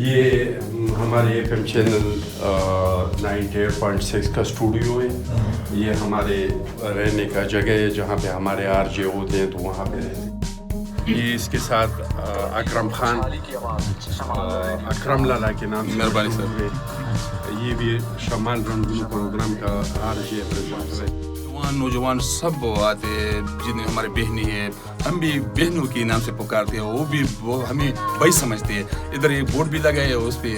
یہ ہمارے F M channel 98.6 کا اسٹوڈیو ہے. یہ ہمارے رہنے کا جگہ ہے جہاں پہ ہمارے آر جے ہوتے ہیں تو وہاں پہ رہتے ہیں. یہ اس کے ساتھ اکرم خان اکرم لالا کے نام سے مہربانی سر. یہ بھی شمال رنگولو پروگرام کا آر جے ہے. نوجوان سب آتے ہیں جنہیں ہمارے بہنیں ہیں, ہم بھی بہنوں کے نام سے پکارتے ہیں, وہ ہمیں بھائی سمجھتے ہیں. ادھر ایک بورڈ بھی لگا ہے, اس پہ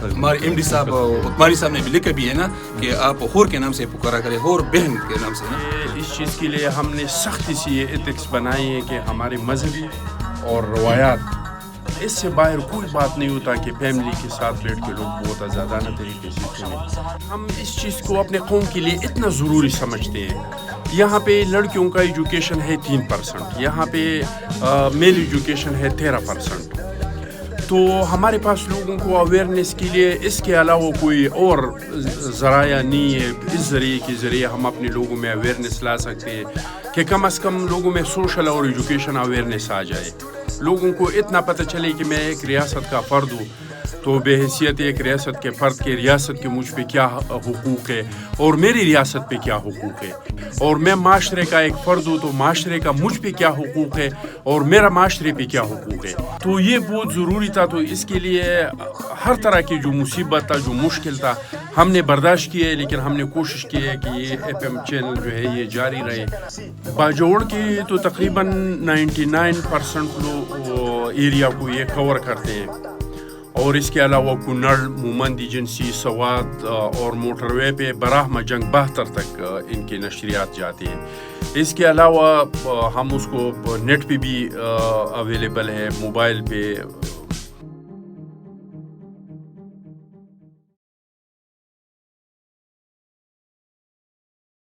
ہمارے ایم ڈی صاحب عثمانی صاحب نے بھی لکھا بھی ہے نا کہ آپ ہور کے نام سے پکارا کریں, ہور بہن کے نام سے. اس چیز کے لیے ہم نے سختی سے یہ ایتھکس بنائی ہے کہ ہمارے مذہبی اور روایات اس سے باہر کوئی بات نہیں ہوتا کہ فیملی کے ساتھ بیٹھ کے لوگ بہت آزادانہ طریقے سے سنیں. ہم اس چیز کو اپنے قوم کے لیے اتنا ضروری سمجھتے ہیں. یہاں پہ لڑکیوں کا ایجوکیشن ہے 3%, یہاں پہ میل ایجوکیشن ہے 13%. تو ہمارے پاس لوگوں کو اویئرنیس کے لیے اس کے علاوہ کوئی اور ذرائع نہیں ہے. اس ذریعے کے ذریعے ہم اپنے لوگوں میں اویئرنیس لا سکتے ہیں کہ کم از کم لوگوں میں سوشل اور ایجوکیشن اویئرنیس آ جائے. لوگوں کو اتنا پتہ چلے کہ میں ایک ریاست کا فرد ہوں, تو بے حیثیت ایک ریاست کے فرد کے ریاست کے مجھ پہ کیا حقوق ہے اور میری ریاست پہ کیا حقوق ہے, اور میں معاشرے کا ایک فرد ہوں تو معاشرے کا مجھ پہ کیا حقوق ہے اور میرا معاشرے پہ کیا حقوق ہے. تو یہ بہت ضروری تھا. تو اس کے لیے ہر طرح کی جو مصیبت تھا, جو مشکل تھا, ہم نے برداشت کیے, لیکن ہم نے کوشش کی ہے کہ یہ ایف ایم چینل جو ہے یہ جاری رہے. باجوڑ کی تو تقریباً 99% ایریا کو یہ کور کرتے ہیں, اور اس کے علاوہ کنڑ, مومند ایجنسی, سوات اور موٹر وے پہ براہمہ جنگ 72 تک ان کے نشریات جاتے ہیں. اس کے علاوہ ہم اس کو نیٹ پہ بھی اویلیبل ہے, موبائل پہ